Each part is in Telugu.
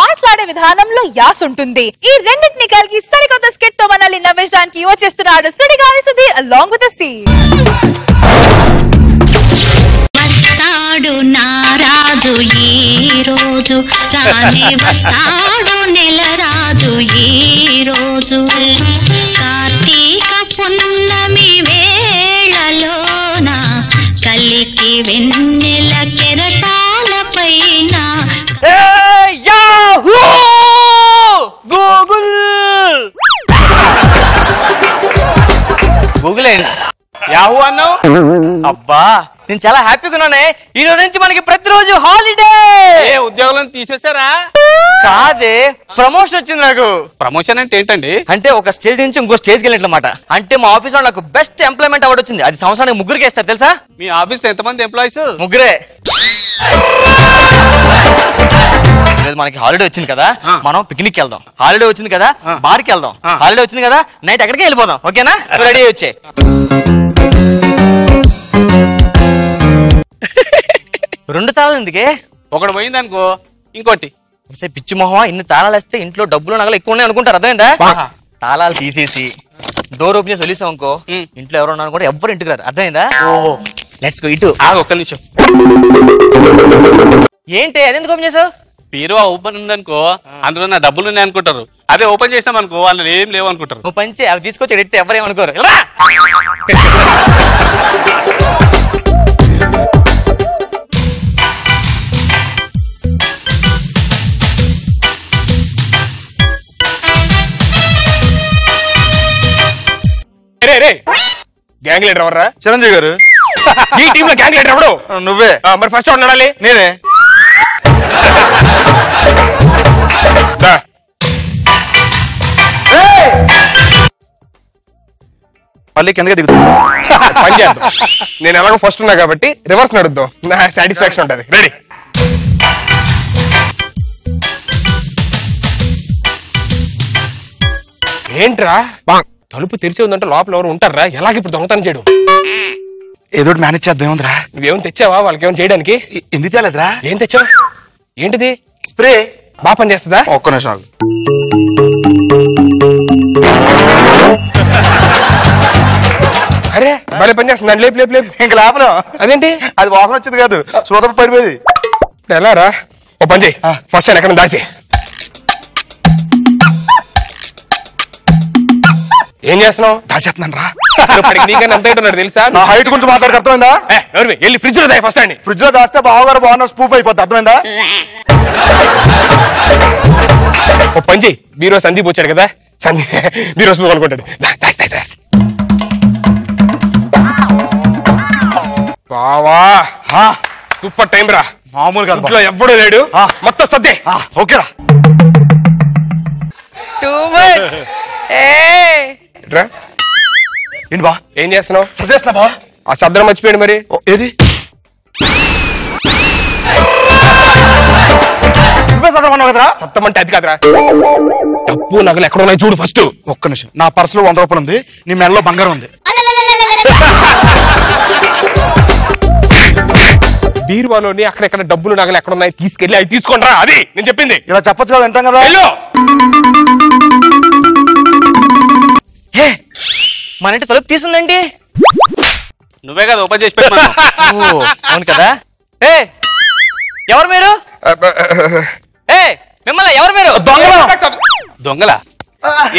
మాట్లాడే విధానంలో యాస్ ఉంటుంది. ఈ రెండింటిని కలిగి సరికొత్త స్కిట్ తో మనల్ని నవ్వించడానికి వచ్చేస్తున్నాడు Sudigali Sudheer along with the scene. వస్తాడు నారాజు ఈ రోజు, రానే వస్తాడు నెల రాజు ఈ రోజు, కార్తీక పున్నమి వేళలోన కలికి వెన్నెల కెరటాల పైన. గూగుల్ యాహూ అన్నావు. అబ్బా నేను చాలా హ్యాపీగా ఉన్నానే. ఈ రోజు నుంచి మనకి ప్రతిరోజు హాలిడే. ఉద్యోగులను తీసేసారా? కాదే, ప్రమోషన్ వచ్చింది నాకు. ప్రమోషన్ అంటే ఏంటండి? అంటే ఒక స్టేజ్ నుంచి ఇంకో స్టేజ్కి వెళ్ళినమాట. అంటే మా ఆఫీస్ లో నాకు బెస్ట్ ఎంప్లాయ్మెంట్ అవార్డు వచ్చింది. అది సంవత్సరానికి 3 ఇస్తారు తెలుసా? మీ ఆఫీస్ లో ఎంతమంది ఎంప్లాయీస్? 3. మనకి హాలిడే వచ్చింది కదా, మనం పిక్నిక్ వెళ్దాం. హాలిడే వచ్చింది కదా, బార్కి వెళ్దాం. హాలిడే వచ్చింది కదా, నైట్ ఎక్కడికి వెళ్ళిపోదాం. ఓకేనా? రెడీ వచ్చే 2 తాళాలు ఎందుకే? ఒకటి పోయింది అనుకో ఇంకోటి. పిచ్చి మొహమా, ఇన్ని తాళాలు వేస్తే ఇంట్లో డబ్బులు నగలు ఎక్కువ ఉన్నాయి అనుకుంటారు. అర్థమైందా? తాళాలు తీసేసి డోర్ ఓపెన్ చేసి వదిలేసాం అనుకో, ఇంట్లో ఎవరు ఉన్నారు కూడా ఎవ్వరు ఇంటికి రారు. అర్థమైందా? Let's go. ఇటు ఒక్క నిమిషం. ఏంటి అదెందుకు ఓపెన్ చేసావు? బీరువా ఓపెన్ ఉందనుకో, అందులో నా డబ్బులు ఉన్నాయి అనుకుంటారు. అదే ఓపెన్ చేసాం అనుకో, వాళ్ళు ఏం లేవు అనుకుంటారు. నువ్వు పంచి అవి తీసుకొచ్చి ఎడితే ఎవరేమనుకోరు. గ్యాంగ్ లీడర్ ఎవర్రా? చిరంజీవి గారు. ఈ టీమ్ లో గ్యాంగ్ లీడర్ ఎవడు? నువ్వే. మరి ఫస్ట్ ఉండాలి. నేనే. మళ్ళీ కిందకే దిగుతుంది. పని చేద్దాం. నేను ఎలాగో ఫస్ట్ ఉన్నా కాబట్టి రివర్స్ నడుద్దాం. నా సాటిస్ఫాక్షన్ ఉంటది. రెడీ? ఏంట్రా తలుపు తెరిచి ఉందంటే లోపల ఎవరు ఉంటారా? ఎలాగ ఇప్పుడు దొంగతనం చేయడం? ఏదో మేనేజ్ చేద్దాం. ఏముందిరా? నువ్వేం తెచ్చావా వాళ్ళకి ఏమైనా చేయడానికి? ఎందుకు తేలేదురా? ఏం తెచ్చావు? ఏంటిది? స్ప్రే. బాగా పని చేస్తుందా? ఒక్క నిమిషం. అరే భలే పని చేస్తుంది. లేపు లేపు లేపు. ఇంకా లేపలేం. అదేంటి? అది వాసన వచ్చింది కాదు, సూత పడిపోయింది. ఇప్పుడు ఎలా రా? ఓ పని చేయి, ఫస్ట్ ఆయన ఎక్కడ దాచి. ఏం చేస్తున్నావు? దాచేస్తున్నాను రా. నీకన్నా ఎంత ఏంటున్నాడు తెలుసా? నా హైట్ గురించి మాట్లాడి అర్థమైందా? వెళ్ళి ఫ్రిడ్జ్ లో దాయి ఫస్ట్ అండి. ఫ్రిడ్జ్ లో దాస్తే బావగారు బాగున్నారు స్పూఫ్ అయిపోద్ది. అర్థమైందా? ఓ పని చేయి, బీరో సందీప్ వచ్చాడు కదా, బీరో స్పూఫ్ అనుకుంటాడు. బావా సూపర్ టైం రా. మామూలుగా ఇంట్లో ఎవ్వడూ లేడు, మొత్తం సర్దే. ఓకేరా. ఏంటి బా ఏం చేస్తున్నావు? సర్దేస్తున్నా బా. ఆ సర్దరం మర్చిపోయాడు మరి. ఏది? నువ్వే సర్దమన్నావు కదరా? సత్తమంటే అది కాదురా, డబ్బు నగలు ఎక్కడ ఉన్నాయి చూడు ఫస్ట్. ఒక్క నిమిషం. నా పర్సులో 100 రూపాయలు ఉంది, నీ మెడలో బంగారం ఉంది. బీరువాలోని అక్కడెక్కడ డబ్బులు నగలు ఎక్కడ ఉన్నాయి తీసుకెళ్ళి అవి తీసుకోండి రా. అది నేను చెప్పింది. ఇలా చెప్పచ్చు కదా, వింటాం కదా. మన ఇంటి తలుపు తీసుందండి. నువ్వే కదా ఓపెన్ చేసి పెట్టు. అవును కదా. ఎవరు మీరు? మిమ్మల్ని ఎవరు మీరు? దొంగలా?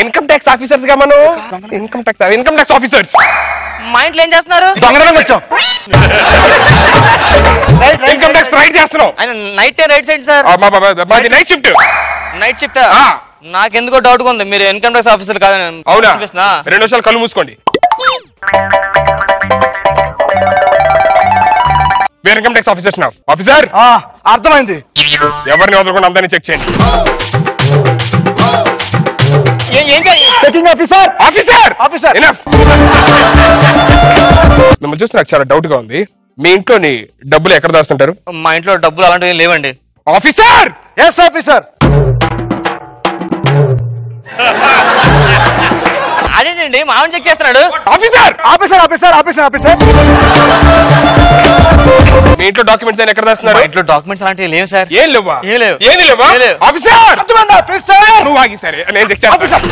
ఇన్కమ్ ట్యాక్స్ ఆఫీసర్స్ గా మనం. Income tax officers. మా ఇంట్లో ఏం చేస్తున్నారు? దొంగతనం వచ్చాం. ఇన్కమ్ ట్యాక్స్ రైట్ చేస్తున్నాం. Night right side sir. Night shift. Night shift. నాకెందుకో డౌట్ గా ఉంది, మీరు ఇన్కమ్ ట్యాక్స్ ఆఫీసర్ కాదని. అవునా? 2 నిమిషాలు కళ్ళు మూసుకోండి. మీరు ఇన్కమ్ ట్యాక్స్ ఆఫీసర్స్ నా? ఆఫీసర్ అర్థమైంది. ఎవరిని వదలకుండా అందరినీ చెక్ చేయండి. Checking officer. Officer officer enough. మిమ్మల్ని చూస్తే నాకు చాలా డౌట్ గా ఉంది. మీ ఇంట్లోని డబ్బులు ఎక్కడ దాస్తుంటారు? మా ఇంట్లో డబ్బులు అలాంటివి లేవండి. ఆఫీసర్. Yes officer. అదేంటండి మామని చెక్ చేస్తున్నాడు. Officer officer officer officer officer. మీ ఇంట్లో డాక్యుమెంట్స్ అయినా ఎక్కడ దాస్తున్నారు? మా ఇంట్లో డాక్యుమెంట్స్ అలాంటివి లేవు సార్. ఏం లేవా? ఏం లేవు. ఏమీ లేవా? ఏం లేవు. ఆఫీసర్ అర్థమైందా ఆఫీసర్? నువ్వు ఆగి సరే నేను చెక్ చేస్తాను.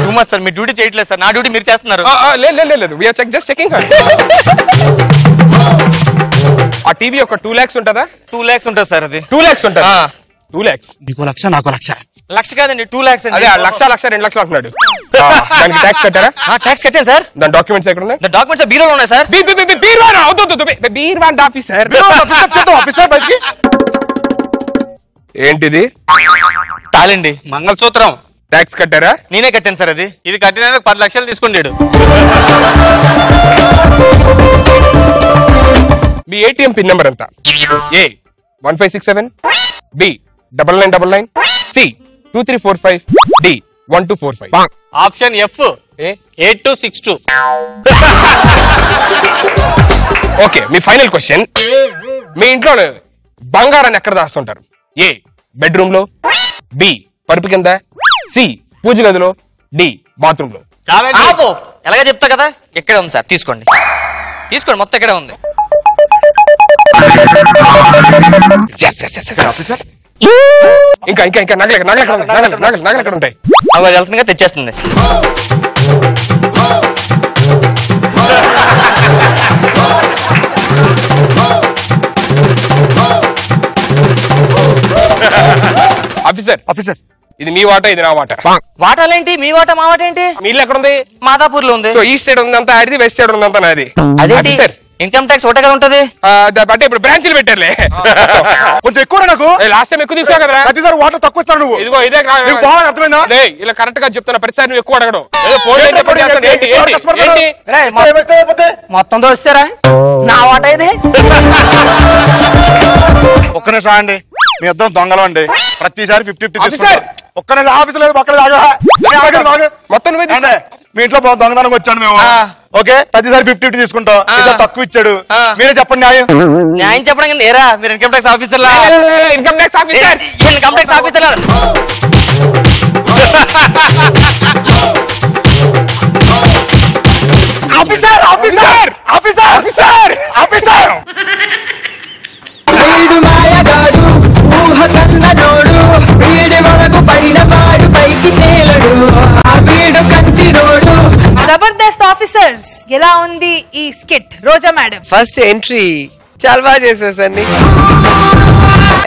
టూ మచ్ సార్, మీ డ్యూటీ చేయట్లేదు సార్, నా డ్యూటీ మీరు చేస్తున్నారు. లేదు వీఆర్ జస్ట్ చెకింగ్. ఆ టీవీ ఒక 2 lakhs ఉంటుందా? 2 lakhs ఉంటుంది సార్. అది 2 lakhs ఉంటుంది. 2 lakhs. నీకు లక్ష నాకు లక్ష. లక్ష కాదండి, 2 lakhs అండి. అదే లక్ష 2 లక్షలు అంటున్నాడు. దానికి ట్యాక్స్ కట్టారా? ట్యాక్స్ కట్టాను సార్. దాని డాక్యుమెంట్స్ ఎక్కడ ఉన్నాయి? డాక్యుమెంట్స్ బీరోలో ఉన్నాయి సార్. బీర్వాన్ ఆఫీసర్ ఆఫీసర్ బయటికి. ఏంటిది? తాళండి. మంగళసూత్రం. ట్యాక్స్ కట్టారా? నేనే కట్టాను సార్. అది ఇది కట్టినందుకు 10 లక్షలు తీసుకుంటాడు. మీ ఏటీఎం పిన్ నెంబర్ ఎంత? A 1567, B 9999, C 2345, D 1245. Option F 8262. Okay, మీ ఫైనల్ క్వశ్చన్. మీ ఇంట్లో బంగారాన్ని ఎక్కడ దాస్తుంటారు? ఏ బెడ్రూమ్ లో, బి పరుపు కింద, సి పూజ గదిలో, డి బాత్రూమ్ లో. ఆపో, ఎలాగ చెప్తా కదా. ఎక్కడ ఉంది సార్? తీసుకోండి తీసుకోండి, మొత్తం ఎక్కడ ఉంది. ఇంకా ఇంకా ఇంకా నగలు ఎక్కడ ఉంటాయి? అవి వెళ్తుందిగా తెచ్చేస్తుంది. ఆఫీసర్ ఆఫీసర్ ఇది మీ వాటా, ఇది నా వాటా. వాటాలేంటి? మీ వాటా మా వాట ఏంటి? మీ ఇల్లు ఎక్కడ ఉంది? మాదాపూర్ లో ఉంది. సో ఈస్ట్ సైడ్ ఉందంతా ఆడిది, వెస్ట్ సైడ్ ఉందంతా నాది. అదేంటి? ఆఫీసర్ ఇన్కమ్ ట్యాక్స్ ఒకటే కదా ఉంటది. అంటే ఇప్పుడు బ్రాంచ్లు పెట్టారులే. కొంచెం ఎక్కువ నాకు. లాస్ట్ టైం ఎక్కువ తీసుకో కదా. ప్రతిసారి వాటర్ తక్కువ ఇస్తాను నువ్వు. ఇదిగో ఇదే నీకు బాగా అర్థమైందా? ఇలా కరెక్ట్ గా చెప్తున్నా, ప్రతిసారి నువ్వు ఎక్కువ అడగడం. ఏదో ఫోన్ చేస్తే ఫోన్ చేస్తాను. ఏంటి ఏంటి ఏంటి? మొత్తం దోస్తారా? నా వాట ఇది. ఒక్క నిమిషం అండి, మీ ఇద్దరం దొంగలు అండి. ప్రతిసారి 50-50 ఆఫీసర్! ఒక్క నిమిషం ఆఫీస్ లేదు, పక్కన మొత్తం నువ్వే తీసుకో. మీ ఇంట్లో దొంగతనంగా వచ్చాను మేము. ఓకే, ప్రతిసారి 50-50 తీసుకుంటాం. తక్కువ ఇచ్చాడు, మీరే చెప్పండి న్యాయం. న్యాయం చెప్పడం కింద ఏరా మీరు ఇన్కమ్ ట్యాక్స్ ఆఫీసర్ లా. Income tax officer, income tax officer. Officer officer officer officer officer. వీడు మాయగాడు, ఊహ కన్నడోడు, వీడి వరకు పడిన వాడు పైకి తేలడు, ఆ వీడు కంటిరోడు. జబర్దస్త్ ఆఫీసర్స్, ఎలా ఉంది ఈ స్కిట్? రోజా మేడం ఫస్ట్ ఎంట్రీ చాలా బాగా చేసేసండి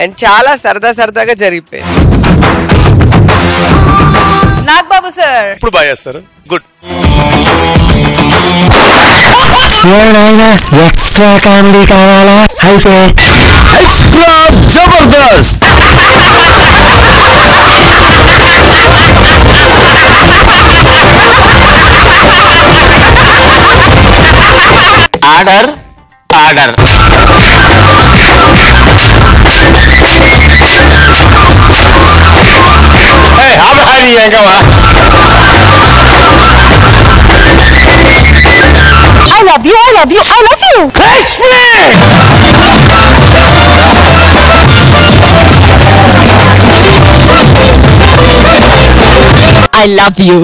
అండ్ చాలా సరదాగా జరిగిపోయింది. నాగబాబు సార్ ఇప్పుడు బాగా చేస్తారు. గుడ్. ఎక్స్ట్రా కామెడీ కావాలా? అయితే extra Jabardasth. Order order. I love you, I love you, I love you. I love you.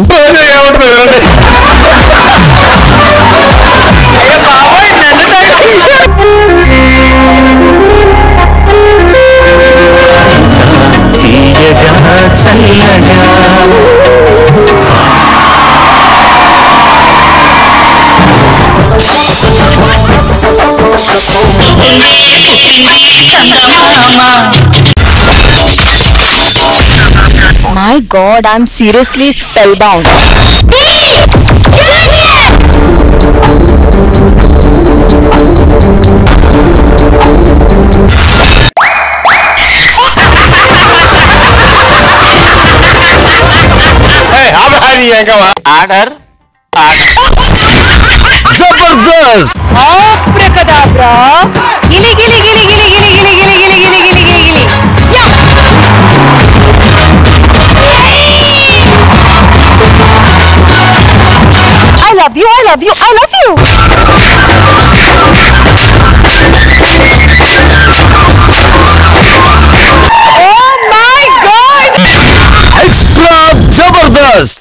My God, I'm seriously spellbound. Order Jabardast. Abracadabra. Gili gili gili gili gili gili gili gili gili gili gili gili. Yeah. I love you, I love you, I love you. Oh my God. Extra Jabardast.